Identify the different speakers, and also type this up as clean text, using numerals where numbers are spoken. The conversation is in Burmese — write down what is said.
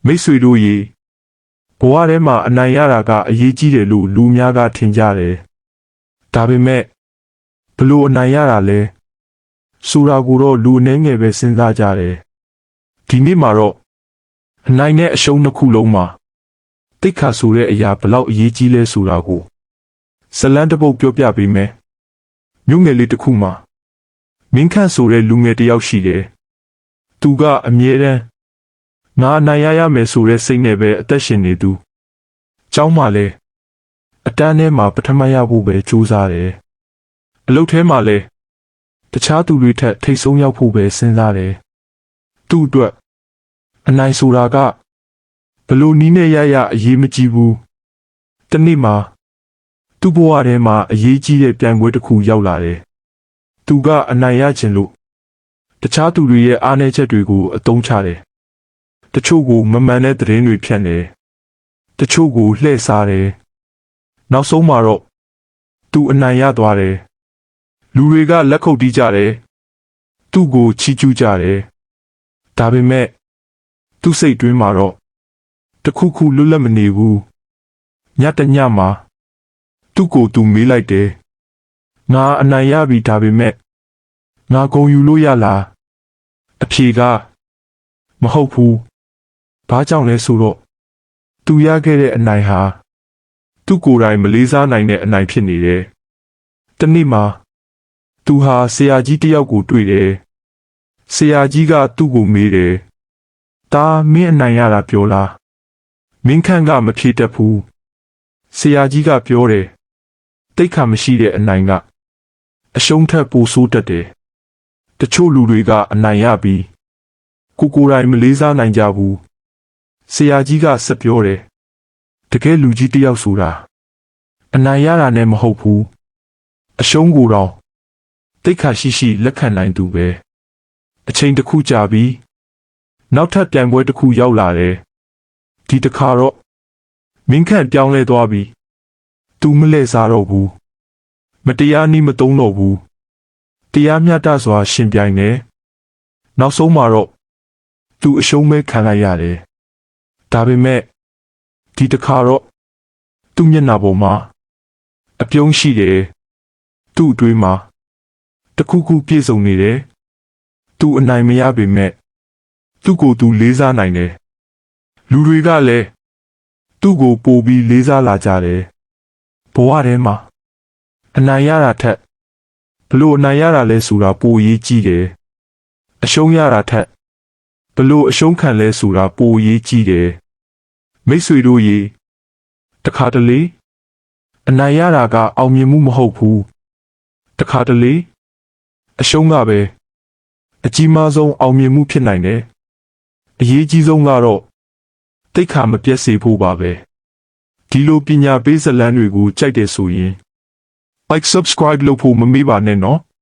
Speaker 1: မိတ်ဆွေတို့ရေဘဝထဲမှာအနိုင်ရတာကအရေးကြီးတယ်လို့လူများကထင်ကြတယ်။ဒါပေမဲ့ဘလို့အနိုင်ရတာလဲဆိုတာကိုတော့လူအနည်းငယ်ပဲစဉ်းစားကြတယ်။ဒီနေ့မှာတော့အနိုင်နဲ့အရှုံးနှစ်ခုလုံးမှာတိတ်ခါဆိုတဲ့အရာဘလောက်အရေးကြီးလဲဆိုတာကိုဇလန်းတစ်ပုဒ်ပြောပြပေးမယ်။မြို့ငယ်လေးတစ်ခုမှာမင်းခန့်ဆိုတဲ့လူငယ်တစ်ယောက်ရှိတယ်။သူကအမြဲတမ်းငါအနိုင်ရမယ်ဆိုတဲ့စိတ်နဲ့ပဲအသက်ရှင်နေသူ။ကျောင်းမှာလည်းအတန်းထဲမှာပထမရဖို့ပဲကြိုးစားတယ်။အလုပ်ထဲမှာလည်းတခြားသူတွေထက်ထိပ်ဆုံးရောက်ဖို့ပဲစဉ်းစားတယ်။သူ့အတွက်အနိုင်ဆိုတာကဘလို့နီးနဲ့ရအရေးမကြီးဘူး။တနေ့မှာသူ့ဘဝထဲမှာအရေးကြီးတဲ့ပြိုင်ပွဲတစ်ခုရောက်လာတယ်။သူကအနိုင်ရခြင်းလို့တခြားသူတွေရဲ့အားနည်းချက်တွေကိုအသုံးချတယ်။တချို့ကိုမမှန်တဲ့သတင်းတွေဖြန့်တယ်။တချို့ကိုလှည့်စားတယ်။နောက်ဆုံးမှာတော့သူအနိုင်ရသွားတယ်။လူတွေကလက်ခုပ်တီးကြတယ်။သူ့ကိုချီးကျူးကြတယ်။ဒါပေမဲ့သူ့စိတ်တွင်းမှာတော့တခုခုလွတ်လပ်မနေဘူး။ညတညမှာသူ့ကိုယ်သူမေးလိုက်တယ်။ငါအနိုင်ရပြီဒါပေမဲ့ငါဂုဏ်ယူလို့ရလား။အဖြေကမဟုတ်ဘူး။ဘာကြောင့်လဲဆိုတော့သူရခဲ့တဲ့အနိုင်ဟာသူ့ကိုယ်တိုင်မလေးစားနိုင်တဲ့အနိုင်ဖြစ်နေတယ်။တနေ့မှာသူဟာဆရာကြီးတစ်ယောက်ကိုတွေ့တယ်။ဆရာကြီးကသူ့ကိုမေးတယ်။ဒါမင်းအနိုင်ရတာပြောလား။မင်းခန့်ကမဖြေတတ်ဘူး။ဆရာကြီးကပြောတယ်။တိတ်ခါမရှိတဲ့အနိုင်ကအရှုံးထက်ပိုဆိုးတတ်တယ်။တချို့လူတွေကအနိုင်ရပြီးကိုယ်တိုင်မလေးစားနိုင်ကြဘူး။ဆရာကြီးကဆက်ပြောတယ်။တကယ်လူကြီးတစ်ယောက်ဆိုတာအနိုင်ရတာနဲ့မဟုတ်ဘူး။အရှုံးကိုတော့တိတ်ခါရှိလက်ခံနိုင်သူပဲ။အချိန်တစ်ခုကြာပြီးနောက်ထပ်ပြိုင်ပွဲတစ်ခုရောက်လာတယ်။ဒီတစ်ခါတော့မင်းခန့်ပြောင်းလဲသွားပြီ။သူမလဲစားတော့ဘူး။မတရားနည်းမသုံးတော့ဘူး။တရားမျှတစွာရှင်ပြိုင်တယ်။နောက်ဆုံးမှာတော့သူအရှုံးမဲခံလိုက်ရတယ်။ဒါပေမဲ့ဒီတစ်ခါတော့သူ့မျက်နှာပေါ်မှာအပြုံးရှိတယ်။သူ့အတွင်းမှာတခုခုပြည့်စုံနေတယ်။သူအနိုင်မရပေမဲ့သူ့ကိုယ်သူလေးစားနိုင်တယ်။လူတွေကလည်းသူ့ကိုပိုပြီးလေးစားလာကြတယ်။ဘဝထဲမှာအနိုင်ရတာထက်ဘလို့အနိုင်ရတာလဲဆိုတာပိုအရေးကြီးတယ်။အရှုံးရတာထက်ဘလို့အရှုံးခံလဲဆိုတာပိုအရေးကြီးတယ်။မိတ်ဆွေတို့ရေတခါတလေအနိုင်ရတာကအောင်မြင်မှုမဟုတ်ဘူး။တခါတလေအရှုံးကပဲအကြီးမားဆုံးအောင်မြင်မှုဖြစ်နိုင်တယ်။အရေးကြီးဆုံးကတော့တိတ်ခါမပြတ်စေဖို့ပါပဲ။ဒီလိုပညာပေးဇာတ်လမ်းတွေကိုကြိုက်တယ်ဆိုရင် like subscribe လုပ်ဖို့မမေ့ပါနဲ့နော်။